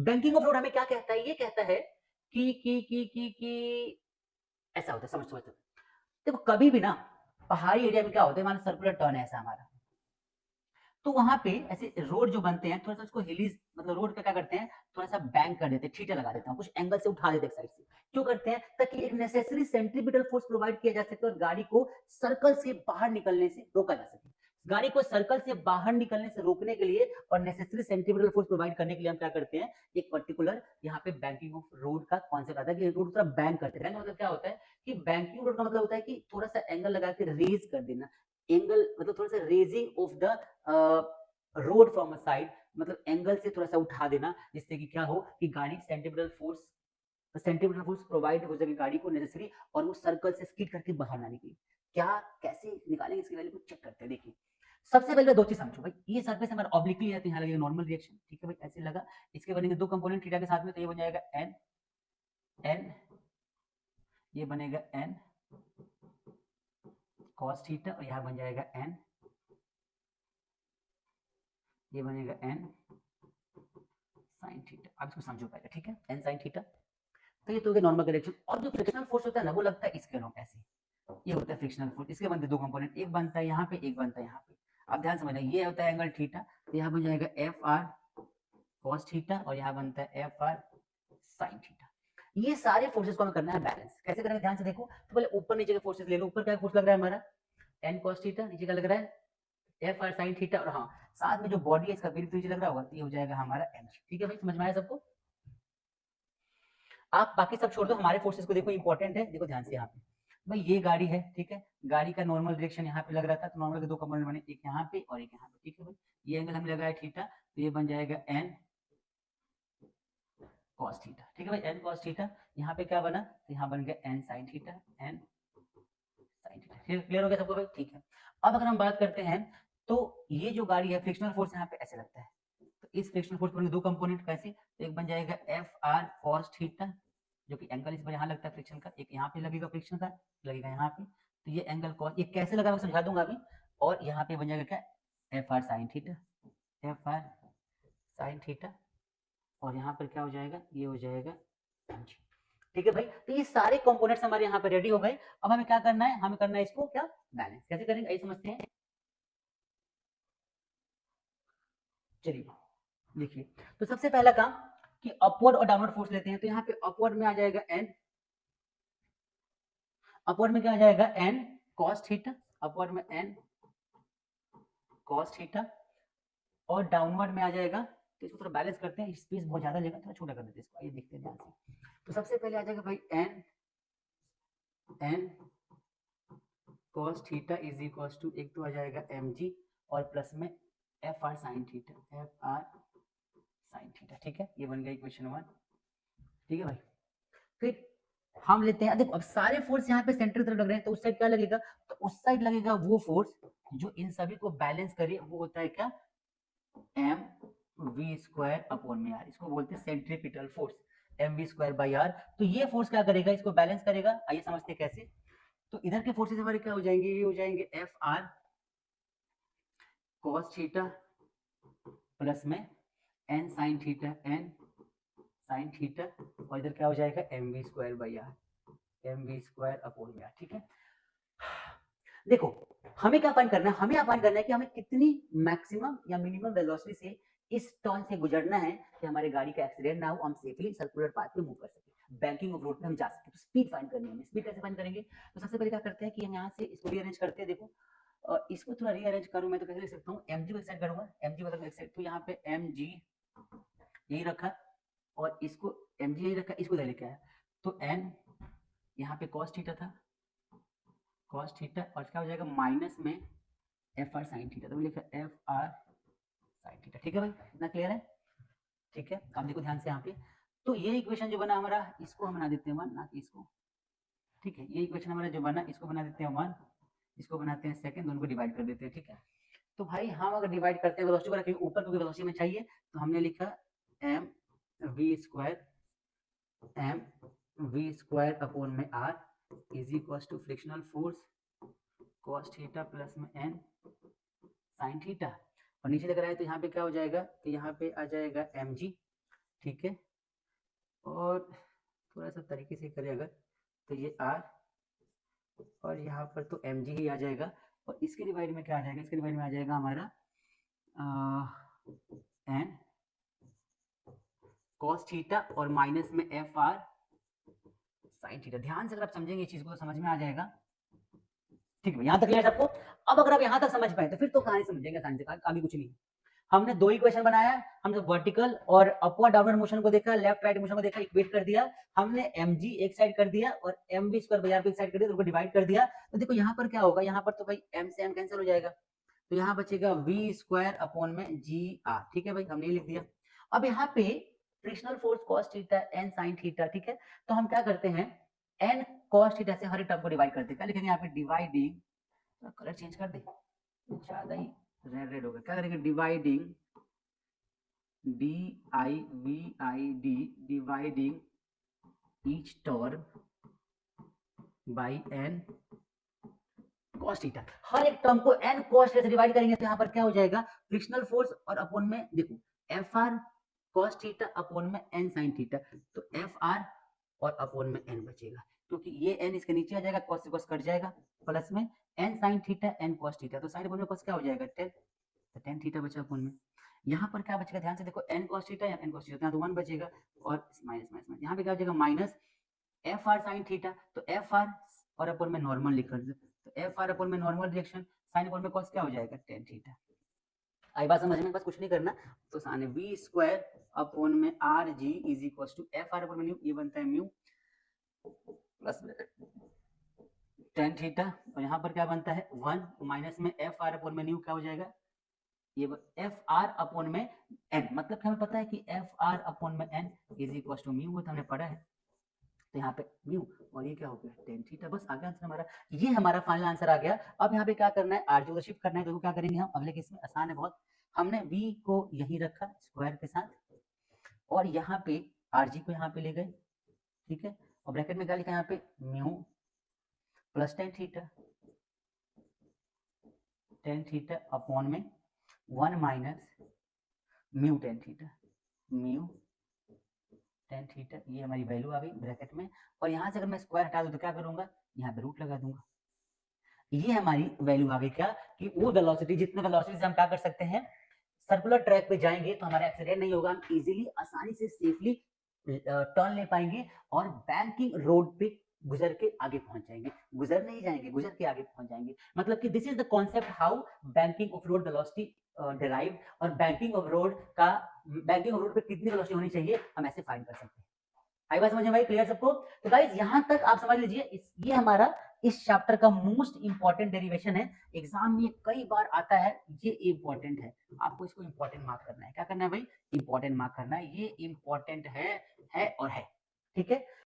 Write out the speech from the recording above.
Banking of road हमें क्या कहता है? ये कहता है कि ऐसा होता है, समझ समझ देखो कभी भी ना पहाड़ी एरिया में क्या होता है, मान सर्कुलर टर्न है ऐसा हमारा, तो वहां पे ऐसे रोड जो बनते हैं थोड़ा सा उसको हिली, मतलब रोड का क्या करते हैं, थोड़ा सा बैंक कर देते हैं, ठीठे लगा देते हैं, कुछ एंगल से उठा देते हैं साइड से। क्यों करते हैं? ताकि एक नेसेसरी सेंट्रीपिटल फोर्स प्रोवाइड किया जा सके और गाड़ी को सर्कल से बाहर निकलने से रोका जा सके। गाड़ी को सर्कल से बाहर निकलने से रोकने के लिए और नेसेसरी सेंट्रीपिटल फोर्स प्रोवाइड करने के लिए हम क्या करते हैं, एक पर्टिकुलर यहाँ पे बैंकिंग ऑफ रोड का कॉन्सेप्ट आता है कि रोड थोड़ा बैंक करते हैं। बैंक मतलब क्या होता है कि बैंकिंग रोड का मतलब होता है कि थोड़ा सा एंगल लगा के रेज कर देना। एंगल मतलब थोड़ा सा raising of the road from a side, मतलब एंगल से थोड़ा सा उठा देना, जिससे कि क्या हो कि गाड़ी सेंट्रीपिटल फोर्स प्रोवाइड हो सके गाड़ी को नेसेसरी, और वो सर्कल से स्किड करके बाहर ना निकले। क्या कैसे निकालेंगे इसकी वैल्यू को चेक करते हैं। देखिए सबसे पहले दो चीज समझो भाई, ये सरफेस हमारा ऑब्लिकली है तो यहाँ लगेगा नॉर्मल रिएक्शन, ठीक है भाई, ऐसे लगा। इसके बनेंगे दो कंपोनेंट थीटा के साथ में, तो ये बन जाएगा एन एन, ये बनेगा एन कॉस थीटा, और यहाँ बन जाएगा एन, ये बनेगा एन साइन थीटा। आप इसको समझो पहले, ठीक है, एन साइन थीटा। तो ये तो हो गया नॉर्मल डायरेक्शन। और जो फ्रिक्शनल फोर्स होता है ना वो लगता है इसके अराउंड ऐसे, ये होता है फ्रिक्शनल फोर्स। इसके बनते दो कंपोनेंट, एक बनता है यहाँ पे, एक बनता है यहाँ पे। अब ध्यान समझना, ये होता है एंगल थीटा, तो यहाँ बन जाएगा एफ आर कॉस थीटा, और यहाँ बनता है एफ आर साइन थीटा। ये सारे फोर्सेस को हमें करना है बैलेंस। कैसे करेंगे ध्यान से देखो, तो पहले ऊपर नीचे के फोर्सेस ले लो। ऊपर क्या फोर्स लग रहा है हमारा, एन कॉस थीटा, नीचे क्या लग रहा है एफ आर साइन थीटा, और हाँ साथ में जो बॉडी है इसका विरुद्ध नीचे लग रहा होगा, तो ये हो जाएगा हमारा एम। ठीक है भाई, समझ में आया सबको? आप बाकी सब छोड़ दो, हमारे फोर्सेस को देखो, इंपॉर्टेंट है, देखो ध्यान से यहाँ पे। भाई ये गाड़ी है, ठीक है, गाड़ी का नॉर्मल डायरेक्शन यहाँ पे लग रहा था, तो नॉर्मल के दो कंपोनेंट बने, एक यहाँ पे और एक यहाँ पे, ठीक है भाई। ये एंगल हमें लगाया थीटा, तो ये बन जाएगा एन कॉस थीटा, ठीक है भाई, एन कॉस थीटा। यहाँ पे क्या बना, तो यहाँ बन गया N sine theta, N sine theta. Clear हो गया सबको भाई? ठीक है। अब अगर हम बात करते हैं, तो ये जो गाड़ी है फ्रिक्शनल फोर्स यहाँ पे ऐसे लगता है, तो इस फ्रिक्शनल फोर्स पर दो कंपोनेंट कैसे, तो एक बन जाएगा एफ आर कॉस थीटा, जो कि एंगल इस पर यहाँ लगता है फ्रिक्शन का, एक यहाँ पे लगेगा फ्रिक्शन का, लगेगा यहाँ पे, तो ये एंगल कॉस, ये कैसे लगा मैं समझा दूंगा अभी। और यहाँ पे बन जाएगा क्या, F R sine theta, F R sine theta, और यहाँ पर क्या हो जाएगा, ये हो जाएगा mg। ठीक है भाई, तो ये सारे कंपोनेंट्स हमारे यहाँ पे रेडी हो गए। अब हमें क्या करना है, हमें करना है इसको क्या बैलेंस। कैसे करेंगे ये समझते हैं। चलिए देखिए, तो सबसे पहला काम कि अपवर्ड और डाउनवर्ड फोर्स लेते हैं, तो यहाँ पे अपवर्ड में आ जाएगा एन, अपवर्ड में क्या आ जाएगा एन कॉस थीटा, अपवर्ड में एन कॉस थीटा, और डाउनवर्ड में आ जाएगा, तो इसको थोड़ा बैलेंस करते हैं, स्पेस बहुत ज्यादा लेगा, थोड़ा छोटा कर देते हैं इसको, ये देखते हैं ध्यान से। तो सबसे पहले आ जाएगा भाई N N cos theta is equal to, एक तो आ जाएगा एम जी, और प्लस में F R sine theta, F R sine theta, ठीक है, ये बन गया इक्वेशन 1। ठीक है भाई, फिर हम लेते हैं, देखो अब सारे फोर्स यहाँ पे सेंटर की तरफ लग रहे हैं, तो उस साइड क्या लगेगा, तो उस साइड लगेगा वो फोर्स जो इन सभी को बैलेंस करे, वो होता है क्या, एम वी स्क्वायर अपॉन में आर, इसको बोलते हैं centripetal force, M V square by R. तो ये फोर्स क्या करेगा, इसको बैलेंस करेगा। आइए समझते हैं कैसे। तो इधर के फोर्सेस हमारे क्या हो जाएंगे, ये हो जाएंगे F R cos theta plus mu N sine theta, N sine theta, और इधर क्या हो जाएगा M V square by R, M V square upon में आर। ठीक है, देखो हमें क्या फाइंड करना है, हमें फाइंड करना है कि हमें कितनी मैक्सिमम या मिनिमम वेलोसिटी से इस टर्न से गुजरना है कि हमारे गाड़ी का एक्सीडेंट ना हो, हम सेफली सर्कुलर पाथ पे मूव कर सके, बैंकिंग ऑफ रोड पे हम जा सके। तो स्पीड फाइंड करनी है, स्पीड कैसे फाइंड करेंगे, तो सबसे पहले क्या करते हैं कि हम यहाँ से इसको रीअरेंज करते हैं। देखो इसको थोड़ा रीअरेंज करूँ मैं, तो कैसे लिख सकता हूँ, एम जी को एक साइड करूंगा, एम जी को एक साइड, तो यहाँ पे एम जी यही रखा, और इसको एम जी यही रखा, इसको इधर लेके आया, तो एन यहाँ पे कॉस थीटा था, कॉस थीटा, और क्या हो जाएगा माइनस में एफ आर साइन थीटा, तो लिखा एफ आर साइन थीटा। ठीक है भाई, इतना क्लियर है? ठीक है, अब देखो ध्यान से यहाँ पे, तो ये इक्वेशन जो बना हमारा, इसको हम बना देते हैं 1, ना कि इसको। ठीक है, ये इक्वेशन हमारा जो बना, इसको बना देते हैं 1, इसको बनाते हैं सेकंड, दोनों को डिवाइड कर देते हैं। ठीक है, तो भाई हम अगर डिवाइड करते हैं वेलोसिटी को रखेंगे ऊपर, क्योंकि वेलोसिटी में चाहिए, तो हमने लिखा M V square, M V square upon में R is equal to frictional force cos theta plus mu N sine theta, और नीचे लग रहा है तो यहाँ पे क्या हो जाएगा, तो यहाँ पे आ जाएगा एम जी, ठीक है, और थोड़ा सा तरीके से करें अगर तो ये r और यहाँ पर तो mg ही आ जाएगा, और इसके डिवाइड में क्या आ जाएगा, इसके डिवाइड में आ जाएगा हमारा n cos थीटा और माइनस में एफ आर साइन थीटा। ध्यान से अगर आप समझेंगे इस चीज को तो समझ में आ जाएगा। ठीक है, यहाँ तक क्लियर सबको? अब अगर आप यहाँ तक समझ पाए तो फिर तो कहानी समझेंगे आसानी से, आगे कुछ नहीं। हमने दो इक्वेशन बनाया, हमने वर्टिकल और अपवर्ड डाउनवर्ड मोशन को देखा, लेफ्ट राइट मोशन को देखा, इक्वेट कर दिया, हमने mg एक साइड कर दिया और mv स्क्वायर बाई आर को एक साइड कर दिया, तो उनको डिवाइड कर दिया। तो देखो यहाँ पर क्या होगा, यहाँ पर तो भाई m से m कैंसिल हो जाएगा, तो यहाँ बचेगा v स्क्वायर अपॉन में जी आर। ठीक है भाई, हमने लिख दिया। अब यहाँ पे frictional force cos theta n sin theta, ठीक है, तो हम क्या करते हैं, n cos थीटा से हर एक टर्म को डिवाइड करते हैं। क्या लिखेंगे यहाँ पे, डिवाइडिंग, कलर चेंज कर दे, ज्यादा ही रेड हो गया, क्या करेंगे, dividing D I V I D, dividing each term by n cos theta. हर एक टर्म को n cos थीटा से डिवाइड करेंगे तो यहाँ पर क्या हो जाएगा, फ्रिक्शनल फोर्स और अपॉन में देखो F R cos theta upon में n sin थीटा, तो एफ आर और अपॉन में n बचेगा, क्योंकि ये n इसके नीचे आ जाएगा, cos से cos कट जाएगा, प्लस में n sin theta n cos theta, तो sin अपॉन में cos क्या हो जाएगा, 10, तो tan थीटा बचा अपॉन में। यहाँ पर क्या बचेगा, ध्यान से देखो, n cos थीटा या n cos थीटा, तो 1 बचेगा, और माइनस माइनस माइनस, यहाँ पे क्या बचेगा, minus F R sine theta, तो एफ आर और अपॉन में नॉर्मल लिख कर दो, तो एफ आर अपॉन में नॉर्मल रिएक्शन, साइन अपॉन में cos क्या हो जाएगा, tan थीटा। आई बात समझ में, बस कुछ नहीं करना, तो सामने v स्क्वायर अपॉन में R G is equal to F R upon में न्यू, ये बनता है म्यू प्लस tan थीटा, और यहाँ पर क्या बनता है 1 माइनस में एफ आर अपॉन में न्यू क्या हो जाएगा, ये एफ आर अपॉन में एन, मतलब हमें पता है कि एफ आर अपॉन में N is equal to mu, वो तो हमने पढ़ा है, तो यहाँ पे म्यू और ये क्या हो गया, tan थीटा। बस आ गया आंसर हमारा, ये हमारा फाइनल आंसर आ गया। अब यहाँ पे क्या करना है, आरजी को शिफ्ट करना है, तो क्या करेंगे हम अगले केस में, आसान है बहुत, हमने v को यहीं रखा स्क्वायर के साथ, और यहाँ पे आरजी को यहाँ पे ले गए, ठीक है, और ब्रैकेट में क्या लिखा यहाँ पे, mu plus tan theta upon में 1 minus mu tan theta, mu tan theta, ये हमारी वैल्यू आ गई ब्रैकेट में, और यहाँ से अगर मैं स्क्वायर हटा दूं तो क्या करूंगा, यहाँ पे रूट लगा दूंगा, ये हमारी वैल्यू आ गई क्या, कि वो वेलोसिटी, जितने वेलोसिटी से हम क्या कर सकते हैं, सर्कुलर ट्रैक पे जाएंगे तो हमारा एक्सीडेंट नहीं होगा, हम इजीली आसानी से सेफली टर्न ले पाएंगे और बैंकिंग रोड पे गुजर के आगे पहुंच जाएंगे, गुजर नहीं जाएंगे, गुजर के आगे पहुंच जाएंगे। मतलब कि this is the concept how banking of road velocity derived, और बैंकिंग ऑफ रोड का, बैंकिंग ऑफ रोड पे कितनी वेलोसिटी होनी चाहिए हम ऐसे फाइंड कर सकते हैं। आई बात समझ में भाई, क्लियर सबको? तो गाइस यहाँ तक आप समझ लीजिए, ये हमारा इस चैप्टर का मोस्ट इंपॉर्टेंट डेरिवेशन है, एग्जाम में कई बार आता है, ये इंपॉर्टेंट है, आपको इसको इंपॉर्टेंट मार्क करना है। क्या करना है भाई, इंपॉर्टेंट मार्क करना है, ये इंपॉर्टेंट है और है, ठीक है।